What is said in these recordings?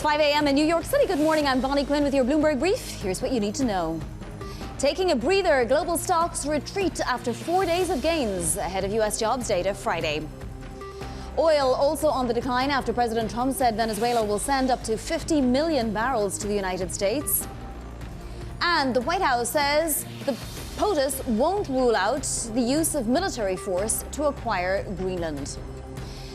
5 a.m. in New York City. Good morning. I'm Bonnie Quinn with your Bloomberg Brief. Here's what you need to know. Taking a breather, global stocks retreat after 4 days of gains ahead of U.S. jobs data Friday. Oil also on the decline after President Trump said Venezuela will send up to 50 million barrels to the United States. And the White House says the POTUS won't rule out the use of military force to acquire Greenland.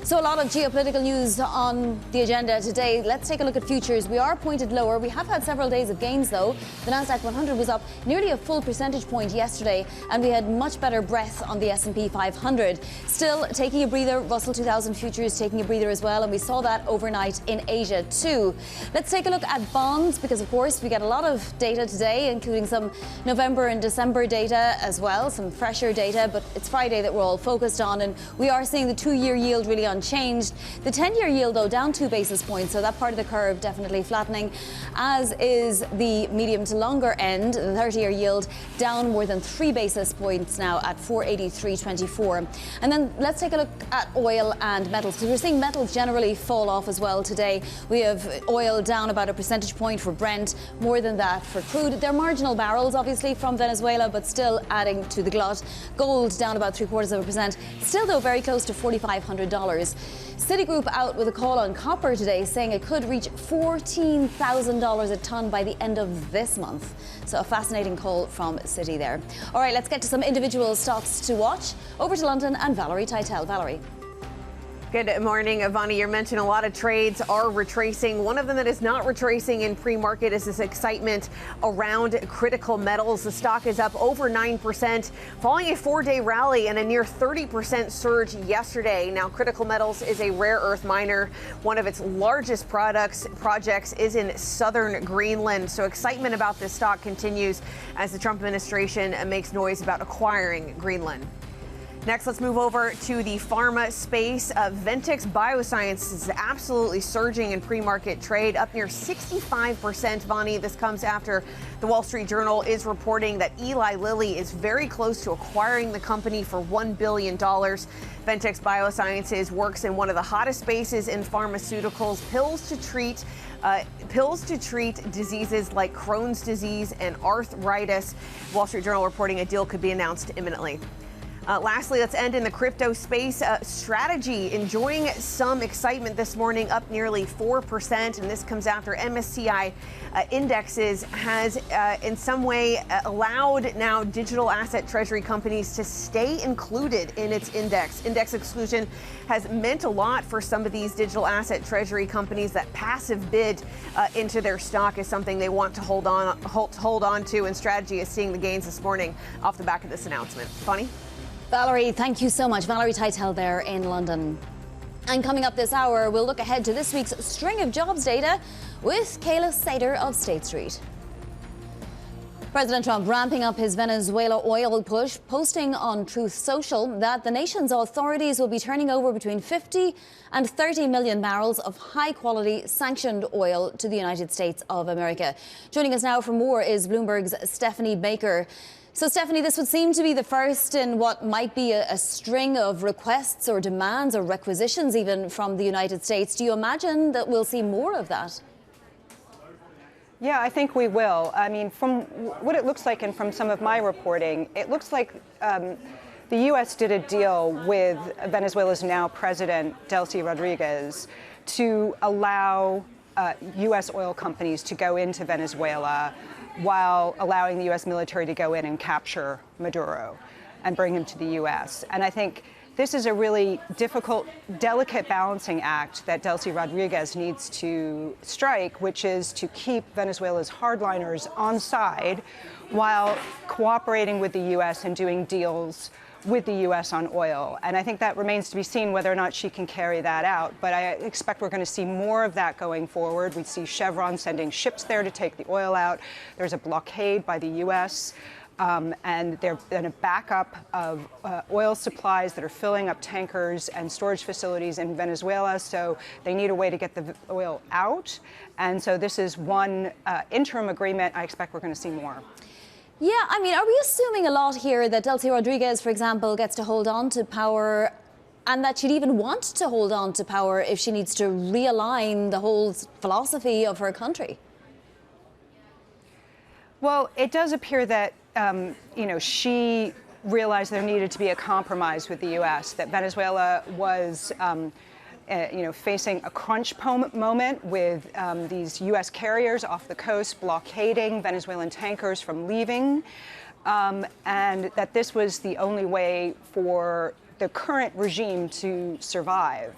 So a lot of geopolitical news on the agenda today. Let's take a look at futures. We are pointed lower. We have had several days of gains, though. The Nasdaq 100 was up nearly a full percentage point yesterday, and we had much better breadth on the S&P 500. Still taking a breather. Russell 2000 futures taking a breather as well, and we saw that overnight in Asia too. Let's take a look at bonds, because of course we get a lot of data today, including some November and December data as well, some fresher data, but it's Friday that we're all focused on, and we are seeing the 2-year yield really unchanged. The 10-year yield, though, down 2 basis points, so that part of the curve definitely flattening, as is the medium to longer end. The 30-year yield down more than 3 basis points now at 483.24. And then let's take a look at oil and metals, because we're seeing metals generally fall off as well today. We have oil down about a percentage point for Brent, more than that for crude. They're marginal barrels, obviously, from Venezuela, but still adding to the glut. Gold down about 0.75%, still, though, very close to $4,500. Citigroup out with a call on copper today, saying it could reach $14,000 a ton by the end of this month. So a fascinating call from Citi there. All right, let's get to some individual stocks to watch. Over to London and Valerie Teitel. Valerie. Good morning, Ivani. You mentioned a lot of trades are retracing. One of them that is not retracing in pre-market is this excitement around critical metals. The stock is up over 9%, following a 4-day rally and a near 30% surge yesterday. Now, critical metals is a rare earth miner. One of its largest projects is in southern Greenland. So excitement about this stock continues as the Trump administration makes noise about acquiring Greenland. Next, let's move over to the pharma space. Ventyx Biosciences is absolutely surging in pre-market trade, up near 65%. Vonnie, this comes after the Wall Street Journal is reporting that Eli Lilly is very close to acquiring the company for $1 billion. Ventyx Biosciences works in one of the hottest spaces in pharmaceuticals, pills to treat diseases like Crohn's disease and arthritis. Wall Street Journal reporting a deal could be announced imminently. Lastly, let's end in the crypto space. Strategy enjoying some excitement this morning, up nearly 4%. And this comes after MSCI indexes has in some way allowed now digital asset treasury companies to stay included in its index. Index exclusion has meant a lot for some of these digital asset treasury companies. That passive bid into their stock is something they want to hold on to. And Strategy is seeing the gains this morning off the back of this announcement. Bonnie? Valerie, thank you so much. Valerie Teitel there in London. And coming up this hour, we'll look ahead to this week's string of jobs data with Cayla Seder of State Street. President Trump ramping up his Venezuela oil push, posting on Truth Social that the nation's authorities will be turning over between 50 and 30 million barrels of high-quality sanctioned oil to the United States of America. Joining us now for more is Bloomberg's Stephanie Baker. So, Stephanie, this would seem to be the first in what might be a string of requests or demands or requisitions even from the United States. Do you imagine that we'll see more of that? Yeah, I think we will. I mean, from what it looks like and from some of my reporting, it looks like the U.S. did a deal with Venezuela's now president, Delcy Rodriguez, to allow U.S. oil companies to go into Venezuela while allowing the U.S. military to go in and capture Maduro and bring him to the U.S. And I think this is a really difficult, delicate balancing act that Delcy Rodriguez needs to strike, which is to keep Venezuela's hardliners on side while cooperating with the U.S. and doing deals with the U.S. on oil. And I think that remains to be seen whether or not she can carry that out. But I expect we're going to see more of that going forward. We see Chevron sending ships there to take the oil out. There's a blockade by the U.S. And there's been a backup of oil supplies that are filling up tankers and storage facilities in Venezuela. So they need a way to get the oil out. And so this is one interim agreement. I expect we're going to see more. Yeah, I mean, are we assuming a lot here that Delcy Rodriguez, for example, gets to hold on to power and that she'd even want to hold on to power if she needs to realign the whole philosophy of her country. Well, it does appear that, she realized there needed to be a compromise with the U.S., that Venezuela was facing a crunch moment with these U.S. carriers off the coast blockading Venezuelan tankers from leaving, and that this was the only way for the current regime to survive.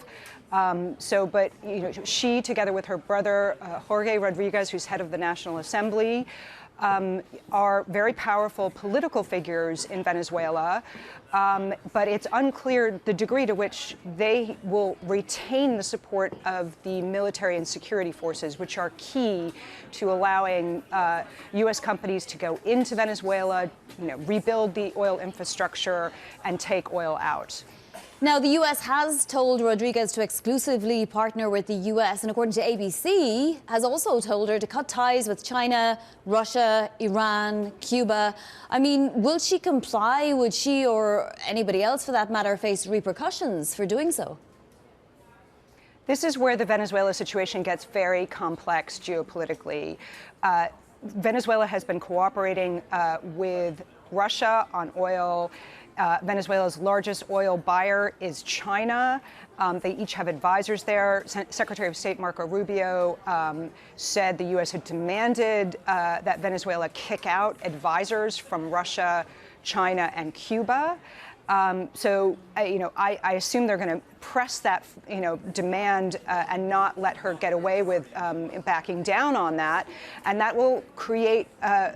But she, together with her brother, Jorge Rodriguez, who's head of the National Assembly, are very powerful political figures in Venezuela, but it's unclear the degree to which they will retain the support of the military and security forces, which are key to allowing U.S. companies to go into Venezuela, rebuild the oil infrastructure, and take oil out. Now, the U.S. has told Rodriguez to exclusively partner with the U.S. and, according to ABC, has also told her to cut ties with China, Russia, Iran, Cuba. I mean, will she comply? Would she, or anybody else for that matter, face repercussions for doing so? This is where the Venezuela situation gets very complex geopolitically. Venezuela has been cooperating with Russia on oil. Venezuela's largest oil buyer is China. They each have advisors there. Secretary of State Marco Rubio said the U.S. had demanded that Venezuela kick out advisors from Russia, China, and Cuba. I assume they're going to press that, demand and not let her get away with backing down on that. And that will create an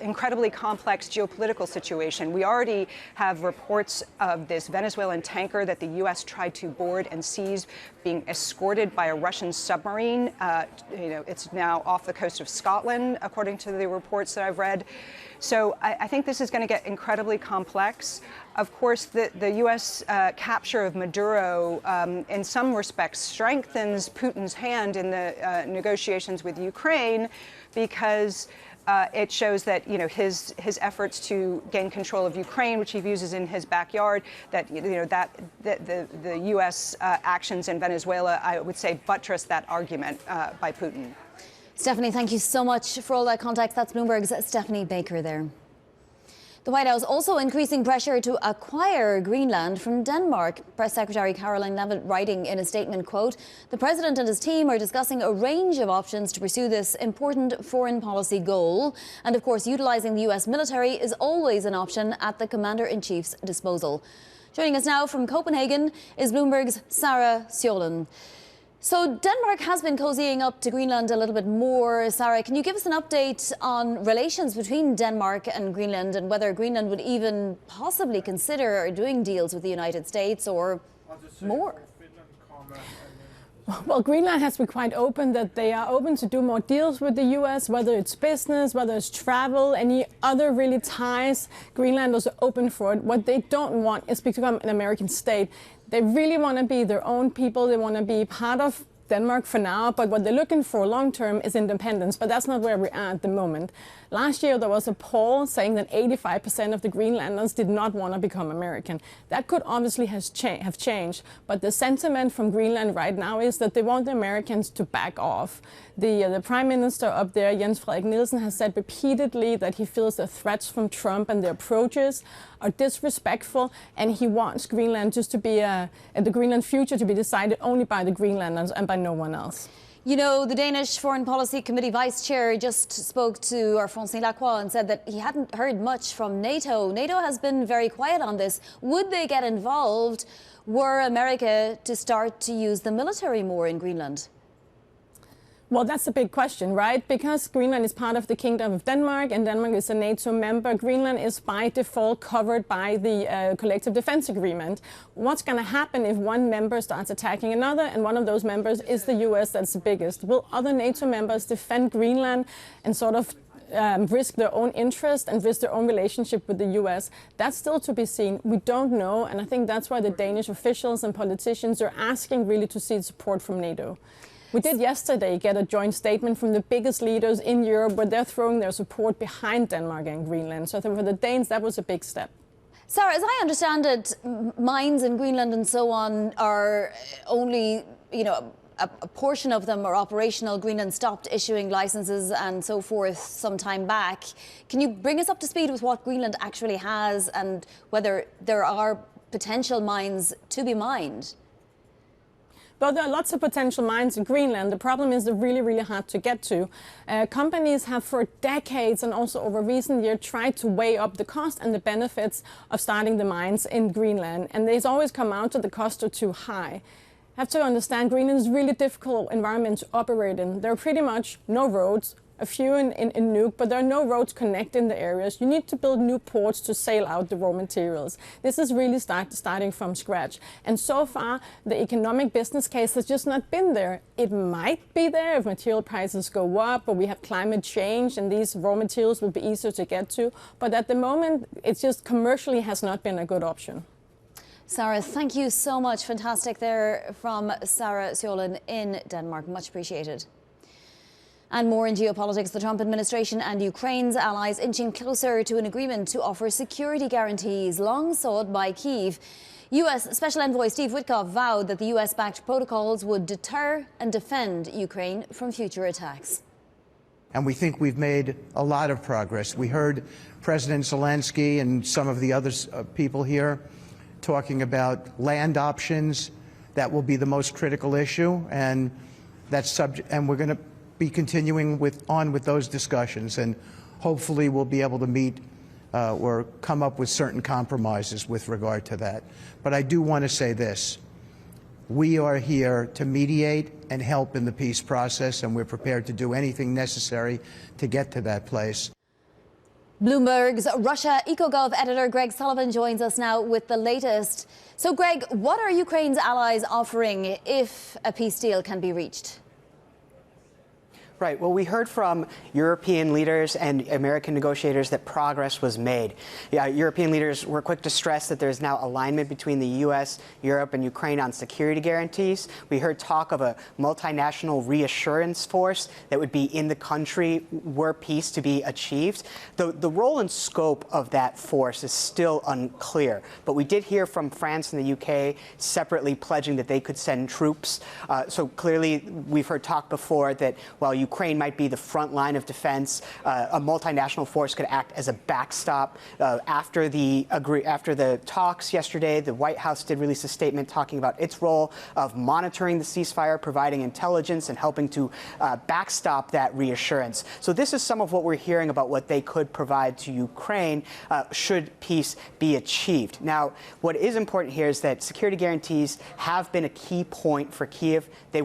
incredibly complex geopolitical situation. We already have reports of this Venezuelan tanker that the U.S. tried to board and seize being escorted by a Russian submarine. It's now off the coast of Scotland, according to the reports that I've read. So I think this is going to get incredibly complex. Of course, the U.S. Capture of Maduro, in some respects, strengthens Putin's hand in the negotiations with Ukraine, because it shows that his efforts to gain control of Ukraine, which he views as in his backyard, that the U.S. actions in Venezuela, I would say, buttress that argument by Putin. Stephanie, thank you so much for all that context. That's Bloomberg's Stephanie Baker there. The White House also increasing pressure to acquire Greenland from Denmark. Press Secretary Caroline Leavitt writing in a statement, quote, "The president and his team are discussing a range of options to pursue this important foreign policy goal. And of course, utilizing the U.S. military is always an option at the commander-in-chief's disposal." Joining us now from Copenhagen is Bloomberg's Sarah Sjolen. So Denmark has been cozying up to Greenland a little bit more. Sarah, can you give us an update on relations between Denmark and Greenland, and whether Greenland would even possibly consider doing deals with the United States or more? Well, Greenland has been quite open that they are open to do more deals with the U.S., whether it's business, whether it's travel, any other really ties. Greenland is open for it. What they don't want is to become an American state. They really want to be their own people. They want to be part of Denmark for now, but what they're looking for long term is independence, but that's not where we're at the moment. Last year there was a poll saying that 85% of the Greenlanders did not want to become American. That could obviously have changed, but the sentiment from Greenland right now is that they want the Americans to back off. The Prime Minister up there, Jens Frederik Nielsen, has said repeatedly that he feels the threats from Trump and the approaches are disrespectful, and he wants Greenland just to be the Greenland future to be decided only by the Greenlanders and by no one else. You know, the Danish Foreign Policy Committee Vice Chair just spoke to our Francine Lacroix and said that he hadn't heard much from NATO. NATO has been very quiet on this. Would they get involved were America to start to use the military more in Greenland? Well, that's a big question, right? Because Greenland is part of the Kingdom of Denmark and Denmark is a NATO member, Greenland is by default covered by the Collective Defense Agreement. What's going to happen if one member starts attacking another, and one of those members is the US that's the biggest? Will other NATO members defend Greenland and sort of risk their own interest and risk their own relationship with the US? That's still to be seen. We don't know, and I think that's why the Danish officials and politicians are asking really to see support from NATO. We did yesterday get a joint statement from the biggest leaders in Europe where they're throwing their support behind Denmark and Greenland. So I think for the Danes, that was a big step. Sarah, as I understand it, mines in Greenland and so on are only, a portion of them are operational. Greenland stopped issuing licenses and so forth some time back. Can you bring us up to speed with what Greenland actually has and whether there are potential mines to be mined? Well, there are lots of potential mines in Greenland. The problem is they're really, really hard to get to. Companies have for decades and also over recent years tried to weigh up the cost and the benefits of starting the mines in Greenland. And they've always come out that the costs are too high. You have to understand Greenland is a really difficult environment to operate in. There are pretty much no roads, a few in Nuuk, but there are no roads connecting the areas. You need to build new ports to sail out the raw materials. This is really starting from scratch. And so far, the economic business case has just not been there. It might be there if material prices go up or we have climate change and these raw materials will be easier to get to. But at the moment, it's just commercially has not been a good option. Sarah, thank you so much. Fantastic there from Sarah Sjolin in Denmark. Much appreciated. And more in geopolitics, the Trump administration and Ukraine's allies inching closer to an agreement to offer security guarantees long sought by Kyiv. U.S. Special Envoy Steve Witkoff vowed that the U.S.-backed protocols would deter and defend Ukraine from future attacks. And we think we've made a lot of progress. We heard President Zelensky and some of the other people here talking about land options. That will be the most critical issue, and that's subject. And we're going to be continuing on with those discussions, and hopefully we'll be able to meet or come up with certain compromises with regard to that. But I do want to say this. We are here to mediate and help in the peace process, and we're prepared to do anything necessary to get to that place. Bloomberg's Russia EcoGov editor Greg Sullivan joins us now with the latest. So, Greg, what are Ukraine's allies offering if a peace deal can be reached? Right. Well, we heard from European leaders and American negotiators that progress was made. European leaders were quick to stress that there is now alignment between the U.S., Europe, and Ukraine on security guarantees. We heard talk of a multinational reassurance force that would be in the country were peace to be achieved. The role and scope of that force is still unclear. But we did hear from France and the U.K. separately pledging that they could send troops. So clearly, we've heard talk before that while Ukraine might be the front line of defense, a multinational force could act as a backstop. After the talks yesterday, the White House did release a statement talking about its role of monitoring the ceasefire, providing intelligence, and helping to backstop that reassurance. So this is some of what we're hearing about what they could provide to Ukraine should peace be achieved. Now, what is important here is that security guarantees have been a key point for Kyiv. They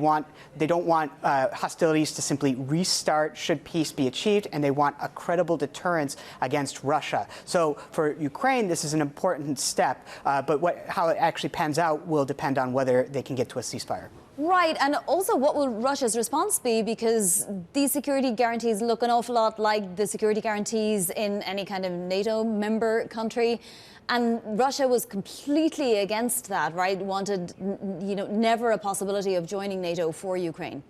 don't want hostilities to simply restart should peace be achieved, and they want a credible deterrence against Russia. So for Ukraine, this is an important step, but how it actually pans out will depend on whether they can get to a ceasefire. Right, and also what will Russia's response be? Because these security guarantees look an awful lot like the security guarantees in any kind of NATO member country. And Russia was completely against that, right? Wanted, never a possibility of joining NATO for Ukraine.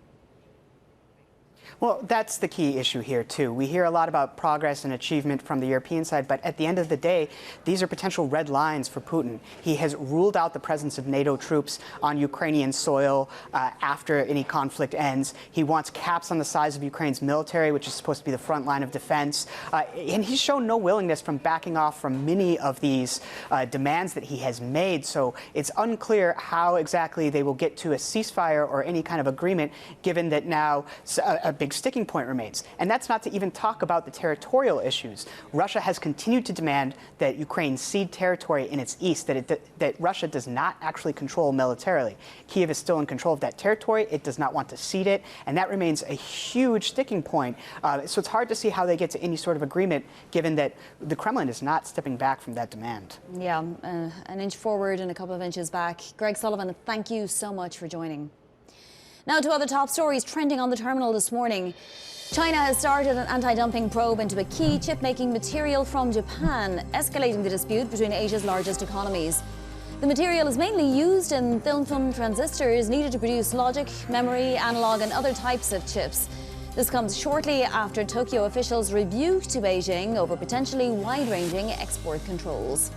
Well, that's the key issue here, too. We hear a lot about progress and achievement from the European side, but at the end of the day, these are potential red lines for Putin. He has ruled out the presence of NATO troops on Ukrainian soil after any conflict ends. He wants caps on the size of Ukraine's military, which is supposed to be the front line of defense. And he's shown no willingness from backing off from many of these demands that he has made. So it's unclear how exactly they will get to a ceasefire or any kind of agreement, given that now a big sticking point remains. And that's not to even talk about the territorial issues. Russia has continued to demand that Ukraine cede territory in its east that Russia does not actually control militarily. Kyiv is still in control of that territory. It does not want to cede it, and that remains a huge sticking point. So it's hard to see how they get to any sort of agreement, given that the Kremlin is not stepping back from that demand. Yeah, an inch forward and a couple of inches back. Greg Sullivan, thank you so much for joining. Now to other top stories trending on the terminal this morning. China has started an anti-dumping probe into a key chip-making material from Japan, escalating the dispute between Asia's largest economies. The material is mainly used in thin film transistors needed to produce logic, memory, analog, and other types of chips. This comes shortly after Tokyo officials rebuked to Beijing over potentially wide-ranging export controls.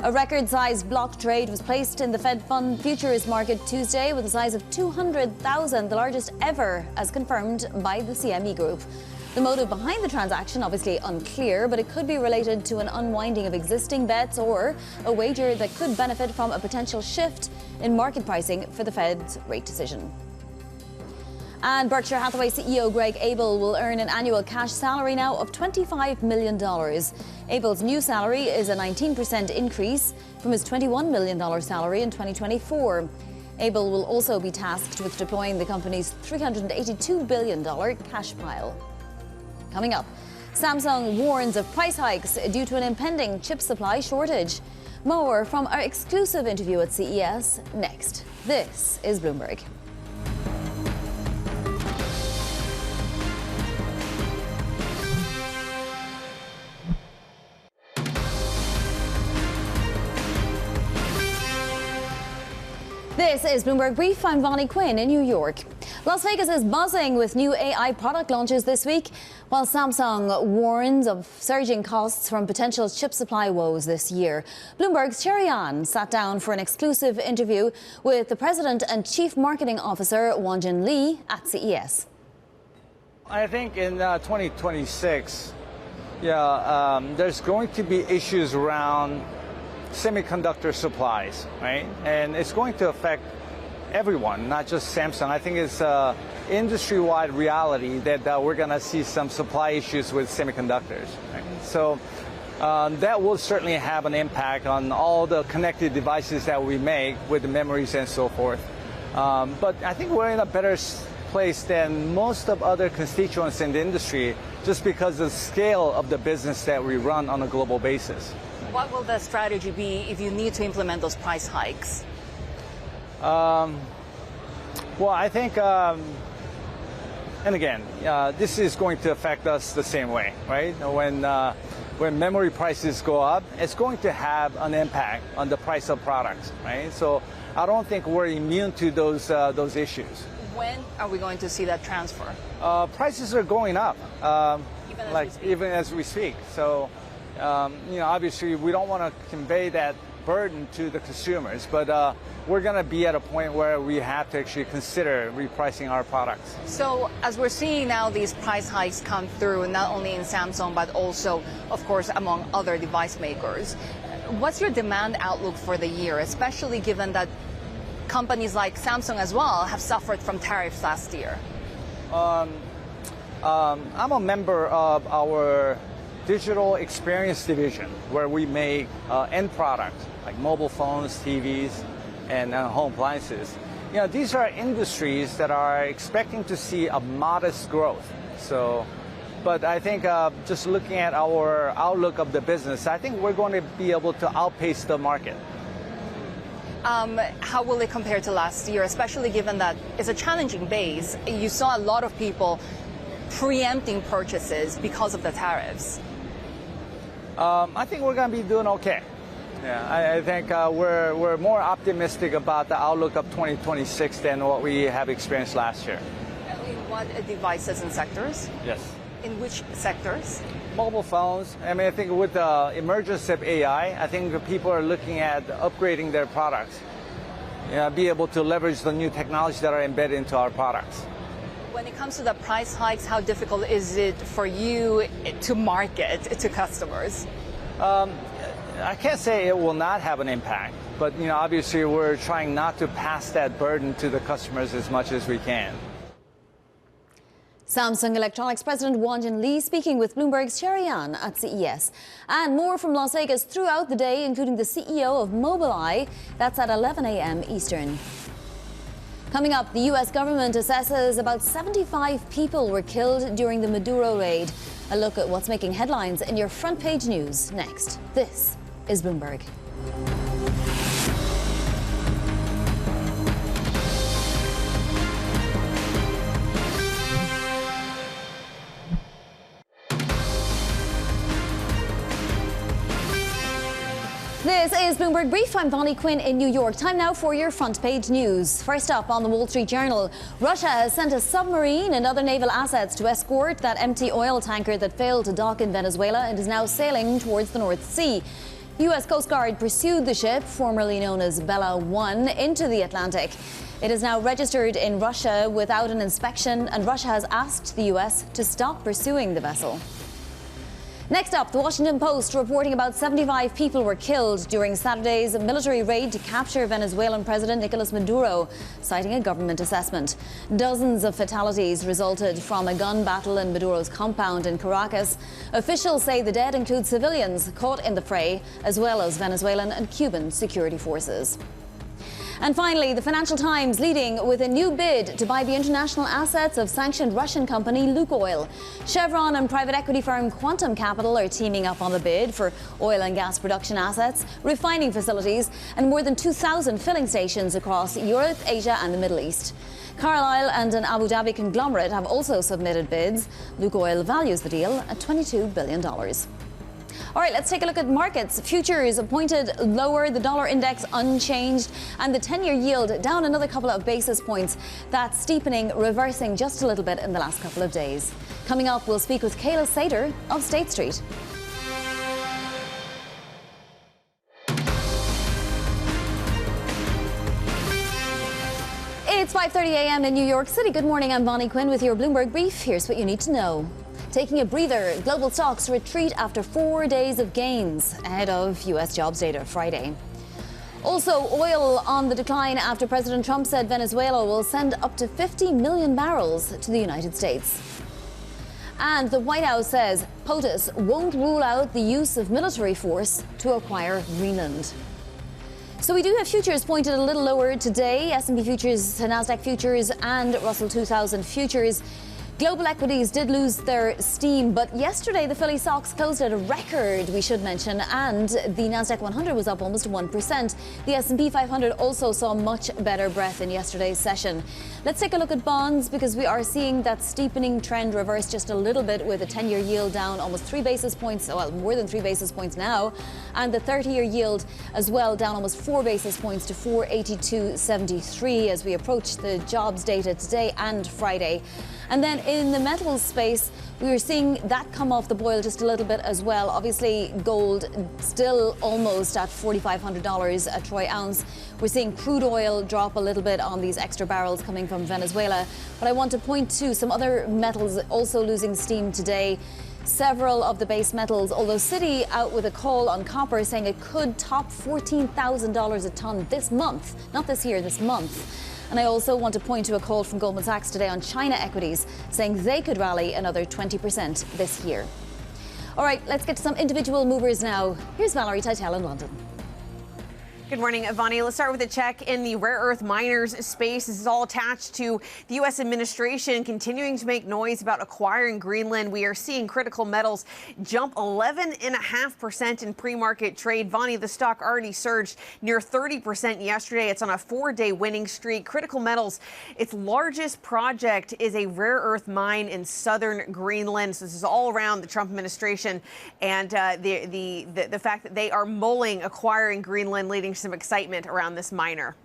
A record-sized block trade was placed in the Fed Fund futures market Tuesday with a size of 200,000, the largest ever, as confirmed by the CME Group. The motive behind the transaction obviously unclear, but it could be related to an unwinding of existing bets or a wager that could benefit from a potential shift in market pricing for the Fed's rate decision. And Berkshire Hathaway CEO Greg Abel will earn an annual cash salary now of $25 million. Abel's new salary is a 19% increase from his $21 million salary in 2024. Abel will also be tasked with deploying the company's $382 billion cash pile. Coming up, Samsung warns of price hikes due to an impending chip supply shortage. More from our exclusive interview at CES next. This is Bloomberg. This is Bloomberg Brief. I'm Vonnie Quinn in New York. Las Vegas is buzzing with new AI product launches this week, while Samsung warns of surging costs from potential chip supply woes this year. Bloomberg's Cherry An sat down for an exclusive interview with the President and Chief Marketing Officer Wanjin Lee at CES. I think in 2026, there's going to be issues around semiconductor supplies, right? And it's going to affect everyone, not just Samsung. I think it's an industry-wide reality that we're going to see some supply issues with semiconductors. Right? So that will certainly have an impact on all the connected devices that we make with the memories and so forth. But I think we're in a better place than most of other constituents in the industry just because of the scale of the business that we run on a global basis. What will the strategy be if you need to implement those price hikes? Well, I think, and again, this is going to affect us the same way, right? When memory prices go up, it's going to have an impact on the price of products, right? So I don't think we're immune to those issues. When are we going to see that transfer? Prices are going up, even as we speak. So. Obviously, we don't want to convey that burden to the consumers, but we're going to be at a point where we have to actually consider repricing our products. So as we're seeing now these price hikes come through, not only in Samsung, but also, of course, among other device makers, what's your demand outlook for the year, especially given that companies like Samsung as well have suffered from tariffs last year? I'm a member of our digital experience division, where we make end products like mobile phones, TVs, and home appliances. These are industries that are expecting to see a modest growth. But I think just looking at our outlook of the business, I think we're going to be able to outpace the market. How will it compare to last year, especially given that it's a challenging base? You saw a lot of people preempting purchases because of the tariffs. I think we're going to be doing okay. I think we're more optimistic about the outlook of 2026 than what we have experienced last year. In what devices and sectors? Yes. In which sectors? Mobile phones. I think with the emergence of AI, I think people are looking at upgrading their products, be able to leverage the new technologies that are embedded into our products. When it comes to the price hikes, how difficult is it for you to market to customers? I can't say it will not have an impact, but obviously we're trying not to pass that burden to the customers as much as we can. Samsung Electronics President Wanjin Lee speaking with Bloomberg's Cherry An at CES. And more from Las Vegas throughout the day, including the CEO of Mobileye. That's at 11 a.m. Eastern. Coming up, the U.S. government assesses about 75 people were killed during the Maduro raid. A look at what's making headlines in your front page news next. This is Bloomberg. This is Bloomberg Brief. I'm Vonnie Quinn in New York. Time now for your front page news. First up on the Wall Street Journal, Russia has sent a submarine and other naval assets to escort that empty oil tanker that failed to dock in Venezuela and is now sailing towards the North Sea. U.S. Coast Guard pursued the ship, formerly known as Bella 1, into the Atlantic. It is now registered in Russia without an inspection, and Russia has asked the U.S. to stop pursuing the vessel. Next up, the Washington Post reporting about 75 people were killed during Saturday's military raid to capture Venezuelan President Nicolas Maduro, citing a government assessment. Dozens of fatalities resulted from a gun battle in Maduro's compound in Caracas. Officials say the dead include civilians caught in the fray, as well as Venezuelan and Cuban security forces. And finally, the Financial Times leading with a new bid to buy the international assets of sanctioned Russian company Lukoil. Chevron and private equity firm Quantum Capital are teaming up on the bid for oil and gas production assets, refining facilities, and more than 2,000 filling stations across Europe, Asia, and the Middle East. Carlyle and an Abu Dhabi conglomerate have also submitted bids. Lukoil values the deal at $22 billion. All right, let's take a look at markets. Futures pointed lower, the dollar index unchanged, and the 10-year yield down another couple of basis points. That steepening reversing just a little bit in the last couple of days. Coming up, we'll speak with Cayla Seder of State Street. It's 5:30 a.m. in New York City. Good morning, I'm Bonnie Quinn with your Bloomberg Brief. Here's what you need to know. Taking a breather, global stocks retreat after 4 days of gains ahead of U.S. jobs data Friday. Also, oil on the decline after President Trump said Venezuela will send up to 50 million barrels to the United States. And the White House says POTUS won't rule out the use of military force to acquire Greenland. So we do have futures pointed a little lower today. S&P futures, NASDAQ futures, and Russell 2000 futures. Global equities did lose their steam, but yesterday the Philly stocks closed at a record, we should mention, and the NASDAQ 100 was up almost 1%. The S&P 500 also saw much better breath in yesterday's session. Let's take a look at bonds, because we are seeing that steepening trend reverse just a little bit, with a 10-year yield down almost 3 basis points, well, more than 3 basis points now, and the 30-year yield as well down almost 4 basis points to 482.73 as we approach the jobs data today and Friday. And then in the metals space, we are seeing that come off the boil just a little bit as well. Obviously, gold still almost at $4,500 a troy ounce. We're seeing crude oil drop a little bit on these extra barrels coming from Venezuela. But I want to point to some other metals also losing steam today. Several of the base metals, although Citi out with a call on copper saying it could top $14,000 a ton this month, not this year, this month. And I also want to point to a call from Goldman Sachs today on China equities, saying they could rally another 20% this year. All right, let's get to some individual movers now. Here's Valerie Teitel in London. Good morning, Ivani. Let's start with a check in the rare earth miners space. This is all attached to the U.S. administration continuing to make noise about acquiring Greenland. We are seeing critical metals jump 11.5% in pre-market trade. Vani, the stock already surged near 30% yesterday. It's on a 4-day winning streak. Critical metals, its largest project is a rare earth mine in southern Greenland. So this is all around the Trump administration and the fact that they are mulling acquiring Greenland, leading some excitement around this miner.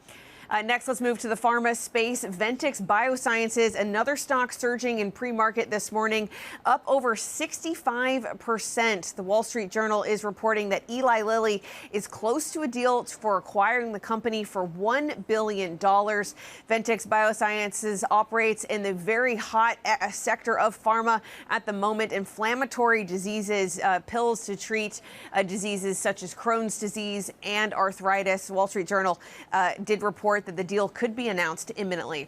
Next, let's move to the pharma space. Ventyx Biosciences, another stock surging in pre-market this morning, up over 65%. The Wall Street Journal is reporting that Eli Lilly is close to a deal for acquiring the company for $1 billion. Ventyx Biosciences operates in the very hot sector of pharma at the moment, inflammatory diseases, pills to treat diseases such as Crohn's disease and arthritis. Wall Street Journal did report that the deal could be announced imminently.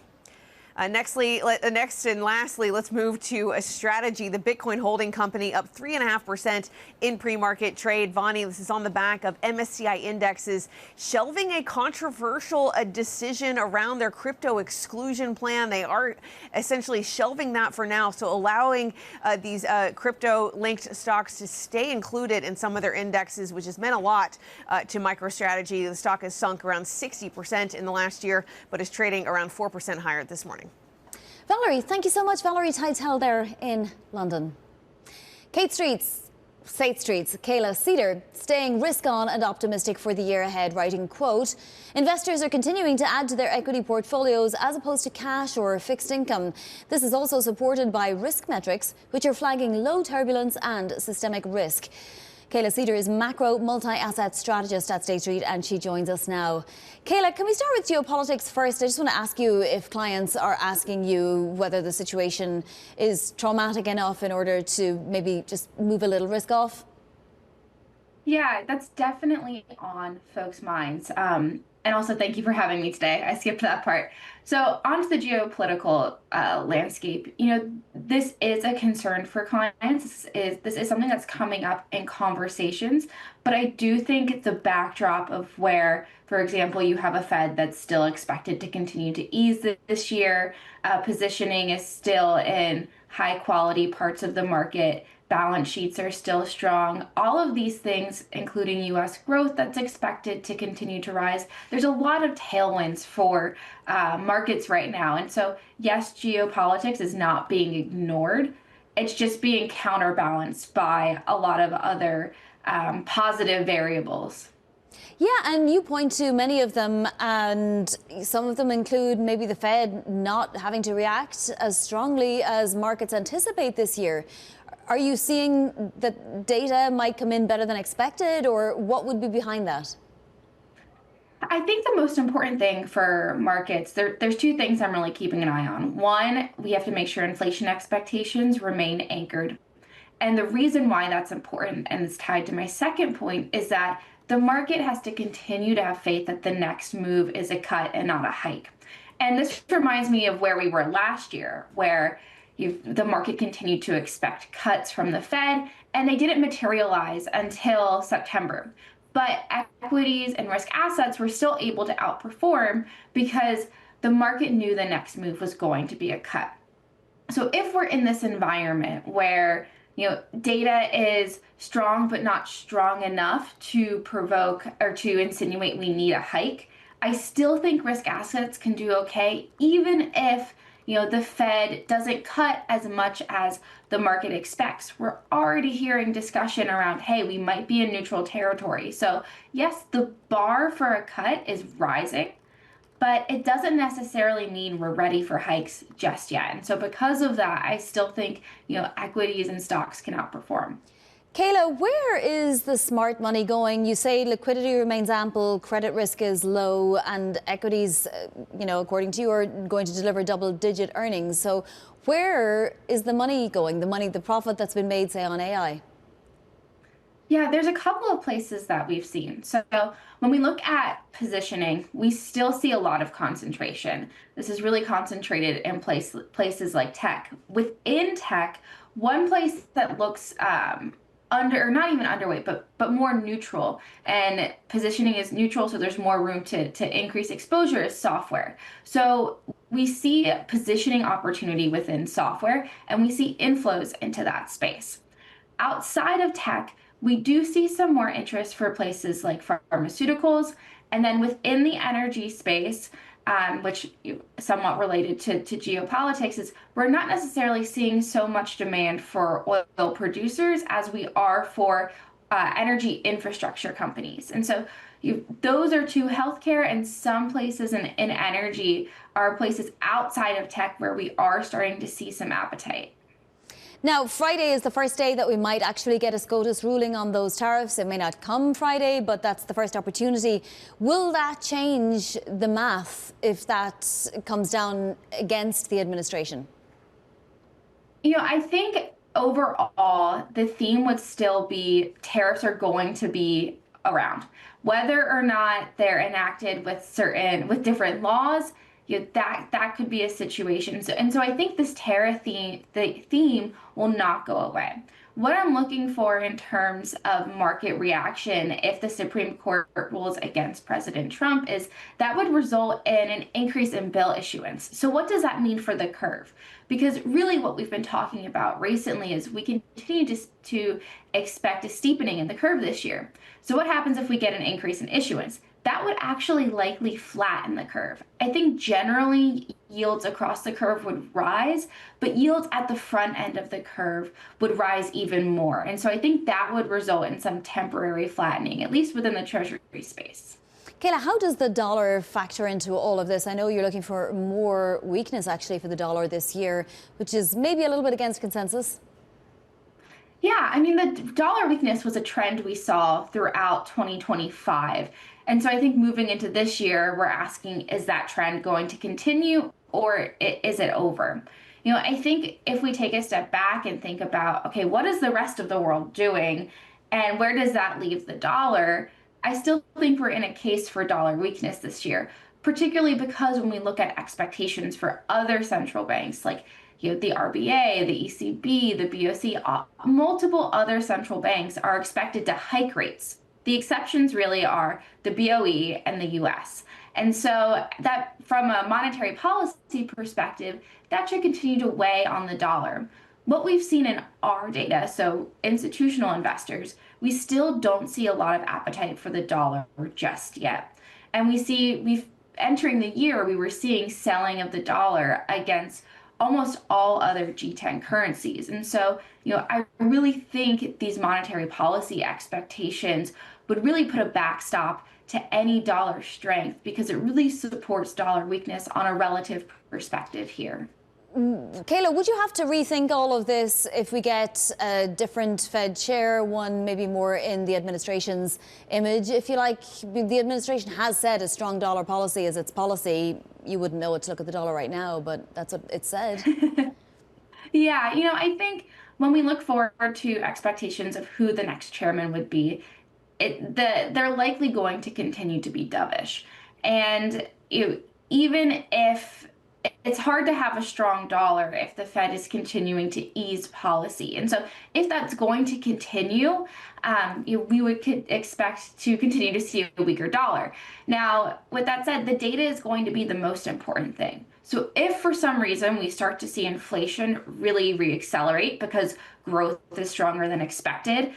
Next and lastly, let's move to a strategy. The Bitcoin holding company up 3.5% in pre-market trade. Vani, this is on the back of MSCI indexes shelving a controversial decision around their crypto exclusion plan. They are essentially shelving that for now, so allowing these crypto-linked stocks to stay included in some of their indexes, which has meant a lot to MicroStrategy. The stock has sunk around 60% in the last year, but is trading around 4% higher this morning. Valerie, thank you so much. Valerie Teitel there in London. State Street's Cayla Seder staying risk-on and optimistic for the year ahead, writing, quote, investors are continuing to add to their equity portfolios as opposed to cash or fixed income. This is also supported by risk metrics, which are flagging low turbulence and systemic risk. Cayla Seder is macro multi-asset strategist at State Street, and she joins us now. Cayla, can we start with geopolitics first? I just want to ask you if clients are asking you whether the situation is traumatic enough in order to maybe just move a little risk off. Yeah, that's definitely on folks' minds. And also, thank you for having me today. I skipped that part. So, onto the geopolitical landscape. This is a concern for clients. This is something that's coming up in conversations. But I do think the backdrop of where, for example, you have a Fed that's still expected to continue to ease this year, positioning is still in high quality parts of the market. Balance sheets are still strong. All of these things, including U.S. growth that's expected to continue to rise. There's a lot of tailwinds for markets right now. And so, yes, geopolitics is not being ignored. It's just being counterbalanced by a lot of other positive variables. Yeah, and you point to many of them, and some of them include maybe the Fed not having to react as strongly as markets anticipate this year. Are you seeing that data might come in better than expected, or what would be behind that? I think the most important thing for markets, there's two things I'm really keeping an eye on. One, we have to make sure inflation expectations remain anchored. And the reason why that's important, and it's tied to my second point, is that the market has to continue to have faith that the next move is a cut and not a hike. And this reminds me of where we were last year, where the market continued to expect cuts from the Fed, and they didn't materialize until September. But equities and risk assets were still able to outperform because the market knew the next move was going to be a cut. So if we're in this environment where data is strong but not strong enough to provoke or to insinuate we need a hike, I still think risk assets can do okay, even if the Fed doesn't cut as much as the market expects. We're already hearing discussion around, hey, we might be in neutral territory. So yes, the bar for a cut is rising, but it doesn't necessarily mean we're ready for hikes just yet. And so because of that, I still think, equities and stocks can outperform. Cayla, where is the smart money going? You say liquidity remains ample, credit risk is low, and equities, according to you, are going to deliver double-digit earnings. So where is the money going, the profit that's been made, say, on AI? Yeah, there's a couple of places that we've seen. So when we look at positioning, we still see a lot of concentration. This is really concentrated in places like tech. Within tech, one place that looks or not even underweight, but more neutral, and positioning is neutral, so there's more room to increase exposure, is software. So we see positioning opportunity within software, and we see inflows into that space. Outside of tech, we do see some more interest for places like pharmaceuticals, and then within the energy space, which somewhat related to geopolitics, is we're not necessarily seeing so much demand for oil producers as we are for energy infrastructure companies. And so those are two. Healthcare and some places in energy are places outside of tech where we are starting to see some appetite. Now, Friday is the first day that we might actually get a SCOTUS ruling on those tariffs. It may not come Friday, but that's the first opportunity. Will that change the math if that comes down against the administration? I think overall, the theme would still be tariffs are going to be around. Whether or not they're enacted with different laws, that could be a situation. So I think this tariff theme will not go away. What I'm looking for in terms of market reaction if the Supreme Court rules against President Trump is that would result in an increase in bill issuance. So what does that mean for the curve? Because really what we've been talking about recently is we continue to expect a steepening in the curve this year. So what happens if we get an increase in issuance? That would actually likely flatten the curve. I think generally yields across the curve would rise, but yields at the front end of the curve would rise even more. And so I think that would result in some temporary flattening, at least within the Treasury space. Cayla, how does the dollar factor into all of this? I know you're looking for more weakness actually for the dollar this year, which is maybe a little bit against consensus. Yeah, I mean, the dollar weakness was a trend we saw throughout 2025. And so I think moving into this year, we're asking, is that trend going to continue or is it over? I think if we take a step back and think about, okay, what is the rest of the world doing and where does that leave the dollar? I still think we're in a case for dollar weakness this year, particularly because when we look at expectations for other central banks like the RBA, the ECB, the BOC, multiple other central banks are expected to hike rates. The exceptions really are the BOE and the US. And so that from a monetary policy perspective, that should continue to weigh on the dollar. What we've seen in our data, so institutional investors, we still don't see a lot of appetite for the dollar just yet. And we've entering the year, we were seeing selling of the dollar against almost all other G10 currencies. And so, I really think these monetary policy expectations would really put a backstop to any dollar strength because it really supports dollar weakness on a relative perspective here. Cayla, would you have to rethink all of this if we get a different Fed chair, one maybe more in the administration's image? If you like, the administration has said a strong dollar policy is its policy. You wouldn't know it to look at the dollar right now, but that's what it said. Yeah, I think when we look forward to expectations of who the next chairman would be, they're likely going to continue to be dovish. And even if it's hard to have a strong dollar if the Fed is continuing to ease policy. And so if that's going to continue, we would expect to continue to see a weaker dollar. Now, with that said, the data is going to be the most important thing. So if for some reason we start to see inflation really reaccelerate because growth is stronger than expected,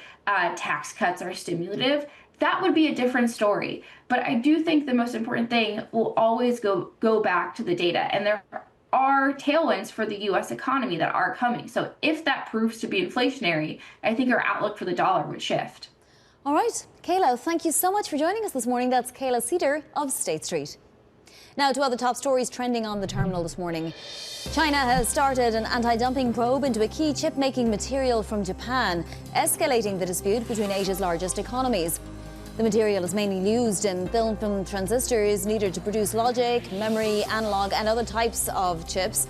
tax cuts are stimulative, that would be a different story. But I do think the most important thing will always go back to the data. And there are tailwinds for the U.S. economy that are coming. So if that proves to be inflationary, I think our outlook for the dollar would shift. All right, Cayla, thank you so much for joining us this morning. That's Cayla Seder of State Street. Now to other top stories trending on the terminal this morning. China has started an anti-dumping probe into a key chip-making material from Japan, escalating the dispute between Asia's largest economies. The material is mainly used in thin film transistors needed to produce logic, memory, analog and other types of chips.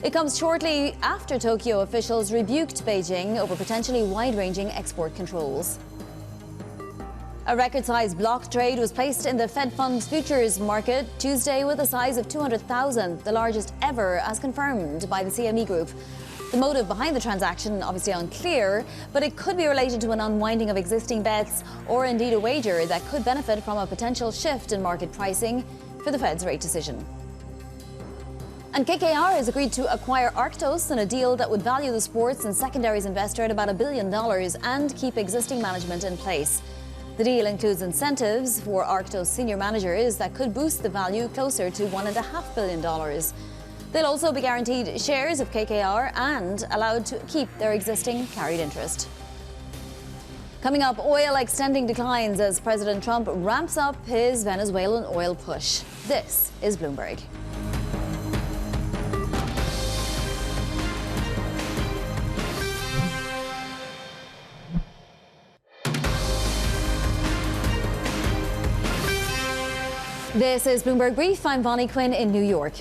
It comes shortly after Tokyo officials rebuked Beijing over potentially wide-ranging export controls. A record-sized block trade was placed in the Fed Funds futures market Tuesday with a size of 200,000, the largest ever as confirmed by the CME Group. The motive behind the transaction obviously unclear, but it could be related to an unwinding of existing bets or indeed a wager that could benefit from a potential shift in market pricing for the Fed's rate decision. And KKR has agreed to acquire Arctos in a deal that would value the sports and secondaries investor at about $1 billion and keep existing management in place. The deal includes incentives for Arctos senior managers that could boost the value closer to $1.5 billion. They'll also be guaranteed shares of KKR and allowed to keep their existing carried interest. Coming up, oil extending declines as President Trump ramps up his Venezuelan oil push. This is Bloomberg. This is Bloomberg Brief. I'm Bonnie Quinn in New York.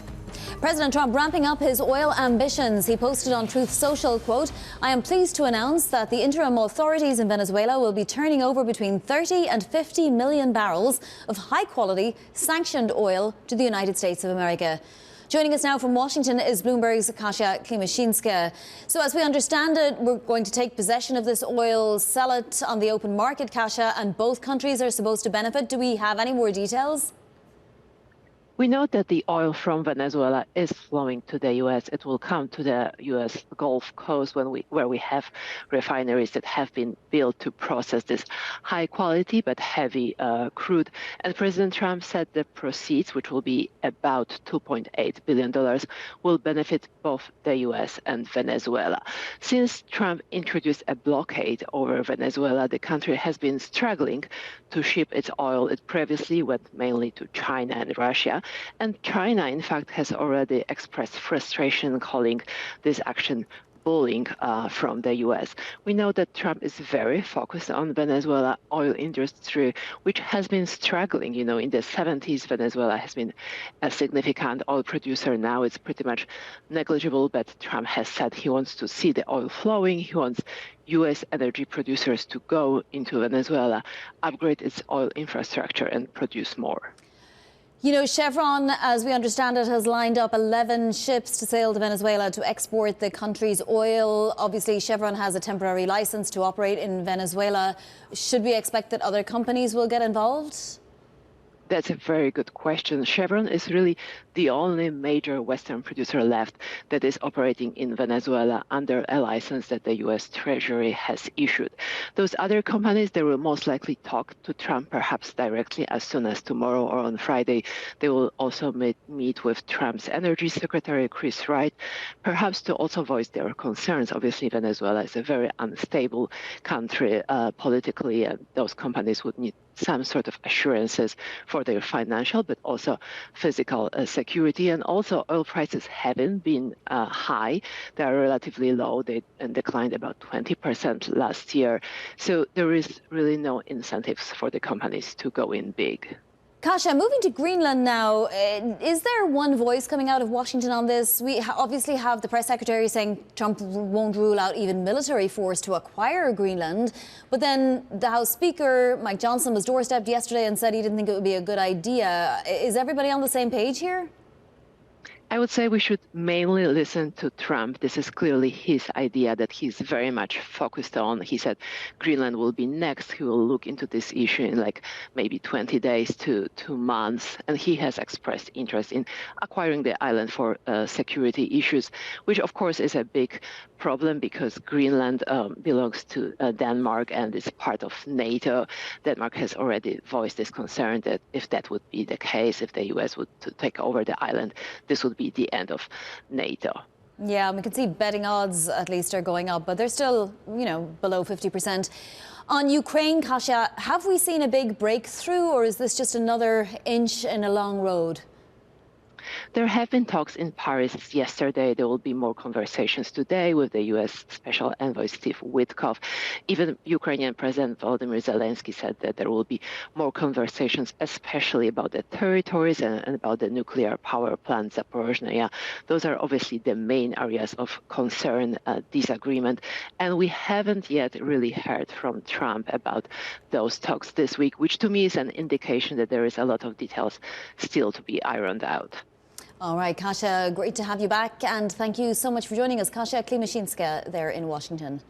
President Trump ramping up his oil ambitions. He posted on Truth Social, quote, "I am pleased to announce that the interim authorities in Venezuela will be turning over between 30 and 50 million barrels of high-quality sanctioned oil to the United States of America." Joining us now from Washington is Bloomberg's Kasia Klimashinska. So as we understand it, we're going to take possession of this oil, sell it on the open market, Kasia, and both countries are supposed to benefit. Do we have any more details? We know that the oil from Venezuela is flowing to the U.S. It will come to the U.S. Gulf Coast where we have refineries that have been built to process this high quality but heavy crude. And President Trump said the proceeds, which will be about $2.8 billion, will benefit both the U.S. and Venezuela. Since Trump introduced a blockade over Venezuela, the country has been struggling to ship its oil. It previously went mainly to China and Russia. And China, in fact, has already expressed frustration, calling this action pulling from the U.S. We know that Trump is very focused on Venezuela oil industry, which has been struggling. You know, in the 70s, Venezuela has been a significant oil producer. Now it's pretty much negligible, but Trump has said he wants to see the oil flowing. He wants U.S. energy producers to go into Venezuela, upgrade its oil infrastructure, and produce more. You know, Chevron, as we understand it, has lined up 11 ships to sail to Venezuela to export the country's oil. Obviously, Chevron has a temporary license to operate in Venezuela. Should we expect that other companies will get involved? That's a very good question. Chevron is really the only major Western producer left that is operating in Venezuela under a license that the U.S. Treasury has issued. Those other companies, they will most likely talk to Trump perhaps directly as soon as tomorrow or on Friday. They will also meet with Trump's Energy Secretary, Chris Wright, perhaps to also voice their concerns. Obviously, Venezuela is a very unstable country politically, and those companies would need some sort of assurances for their financial but also physical security. And also oil prices haven't been high. They are relatively low. They declined about 20% last year. So there is really no incentives for the companies to go in big. Kasia, moving to Greenland now, is there one voice coming out of Washington on this? We obviously have the press secretary saying Trump won't rule out even military force to acquire Greenland. But then the House Speaker, Mike Johnson, was doorstepped yesterday and said he didn't think it would be a good idea. Is everybody on the same page here? I would say we should mainly listen to Trump. This is clearly his idea that he's very much focused on. He said Greenland will be next. He will look into this issue in like maybe 20 days to 2 months. And he has expressed interest in acquiring the island for security issues, which of course is a big problem because Greenland belongs to Denmark and is part of NATO. Denmark has already voiced this concern that if that would be the case, if the US would take over the island, this would be the end of NATO. Yeah, we can see betting odds at least are going up, but they're still, you know, below 50%. On Ukraine, Kasia, have we seen a big breakthrough or is this just another inch in a long road? There have been talks in Paris yesterday. There will be more conversations today with the U.S. Special Envoy Steve Witkoff. Even Ukrainian President Volodymyr Zelensky said that there will be more conversations, especially about the territories and about the nuclear power plant Zaporozhye. Those are obviously the main areas of concern, disagreement. And we haven't yet really heard from Trump about those talks this week, which to me is an indication that there is a lot of details still to be ironed out. All right, Kasia, great to have you back. And thank you so much for joining us, Kasia Klimashinska there in Washington.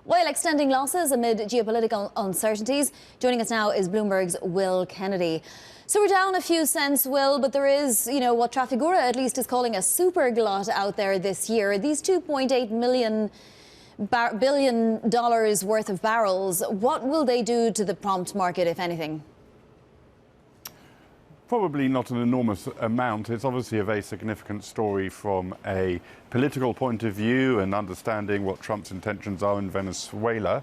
While extending losses amid geopolitical uncertainties, joining us now is Bloomberg's Will Kennedy. So we're down a few cents, Will, but there is, you know, what Trafigura at least is calling a super glut out there this year. These $2.8 billion worth of barrels, what will they do to the prompt market, if anything? Probably not an enormous amount. It's obviously a very significant story from a political point of view and understanding what Trump's intentions are in Venezuela.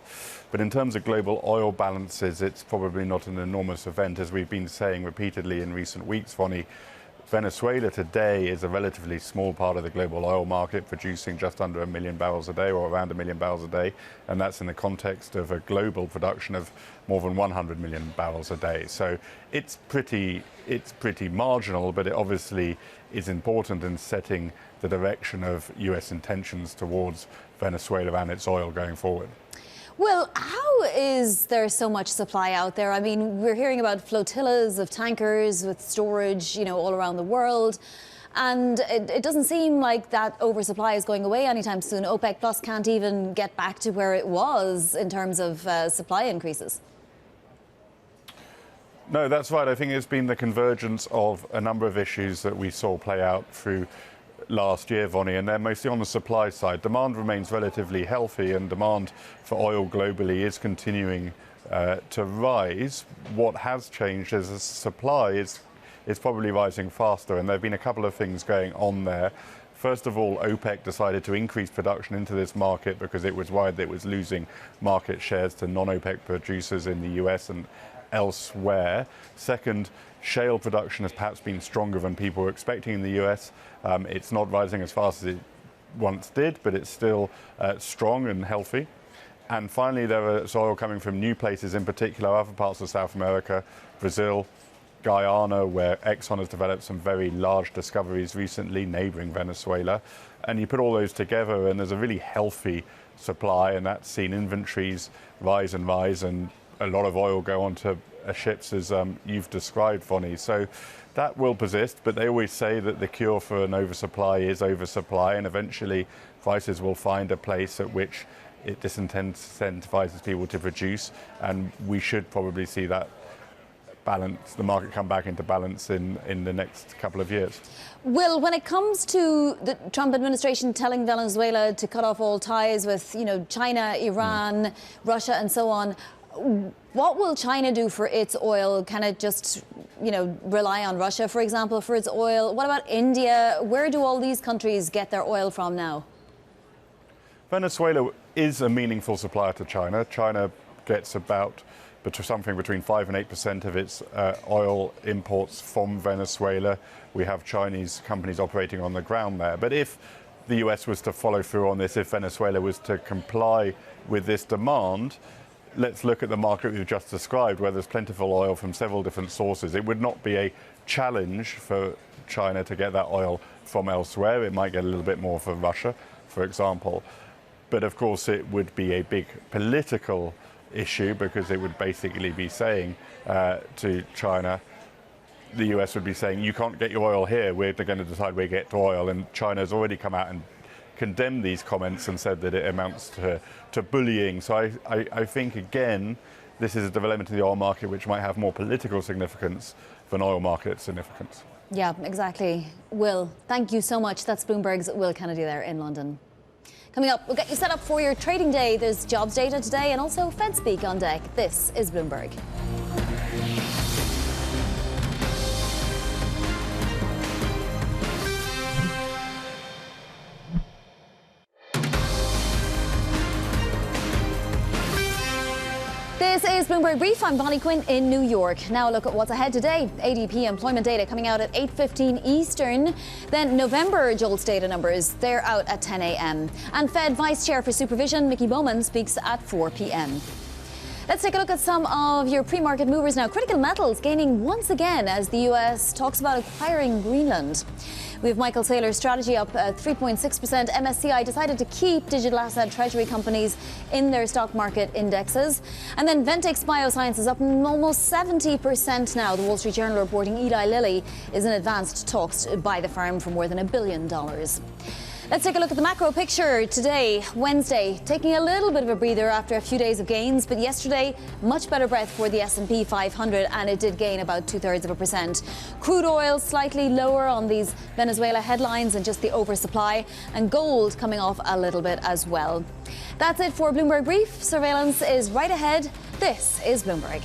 But in terms of global oil balances, it's probably not an enormous event. As we've been saying repeatedly in recent weeks, Vonnie, Venezuela today is a relatively small part of the global oil market, producing just under 1 million barrels a day or around 1 million barrels a day. And that's in the context of a global production of more than 100 million barrels a day. So it's pretty marginal, but it obviously is important in setting the direction of US intentions towards Venezuela and its oil going forward. Well, how is there so much supply out there? I mean, we're hearing about flotillas of tankers with storage, you know, all around the world. And it doesn't seem like that oversupply is going away anytime soon. OPEC Plus can't even get back to where it was in terms of supply increases. No, that's right. I think it's been the convergence of a number of issues that we saw play out through last year, Vonnie, and they're mostly on the supply side. Demand remains relatively healthy and demand for oil globally is continuing to rise. What has changed is the supply is probably rising faster, and there have been a couple of things going on there. First of all, OPEC decided to increase production into this market because it was worried that it was losing market shares to non-OPEC producers in the US and elsewhere. Second, shale production has perhaps been stronger than people were expecting in the US. It's not rising as fast as it once did, but it's still strong and healthy. And finally, there is oil coming from new places, in particular other parts of South America, Brazil, Guyana, where Exxon has developed some very large discoveries recently, neighboring Venezuela. And you put all those together and there's a really healthy supply, and that's seen inventories rise and rise, and a lot of oil go onto ships, as you've described, Vonnie. So that will persist, but they always say that the cure for an oversupply is oversupply, and eventually prices will find a place at which it disincentivizes people to produce, and we should probably see that balance, the market come back into balance in the next couple of years. Will, when it comes to the Trump administration telling Venezuela to cut off all ties with, China, Iran, Russia and so on, what will China do for its oil? Can it just, rely on Russia, for example, for its oil? What about India? Where do all these countries get their oil from now? Venezuela is a meaningful supplier to China. China gets about something between 5 and 8% of its oil imports from Venezuela. We have Chinese companies operating on the ground there. But if the US was to follow through on this, if Venezuela was to comply with this demand, let's look at the market we've just described, where there's plentiful oil from several different sources. It would not be a challenge for China to get that oil from elsewhere. It might get a little bit more from Russia, for example. But of course, it would be a big political issue, because it would basically be saying to China, the US would be saying, you can't get your oil here, we're going to decide where you get oil. And China has already come out and condemned these comments and said that it amounts to bullying. So I think, again, this is a development in the oil market which might have more political significance than oil market significance. Yeah, exactly. Will, thank you so much. That's Bloomberg's Will Kennedy there in London. Coming up, we'll get you set up for your trading day. There's jobs data today and also Fed speak on deck. This is Bloomberg. This is Bloomberg Brief. I'm Bonnie Quinn in New York. Now a look at what's ahead today. ADP employment data coming out at 8:15 Eastern. Then November JOLTS data numbers, they're out at 10 a.m. And Fed Vice Chair for Supervision, Mickey Bowman, speaks at 4 p.m. Let's take a look at some of your pre-market movers now. Critical metals gaining once again as the U.S. talks about acquiring Greenland. We have Michael Saylor's strategy up 3.6%. MSCI decided to keep digital asset treasury companies in their stock market indexes. And then Ventyx Biosciences up almost 70% now. The Wall Street Journal reporting Eli Lilly is in advanced talks to buy the firm for more than $1 billion. Let's take a look at the macro picture today, Wednesday, taking a little bit of a breather after a few days of gains, but yesterday, much better breath for the S&P 500, and it did gain about 0.2%. Crude oil slightly lower on these Venezuela headlines and just the oversupply, and gold coming off a little bit as well. That's it for Bloomberg Brief. Surveillance is right ahead. This is Bloomberg.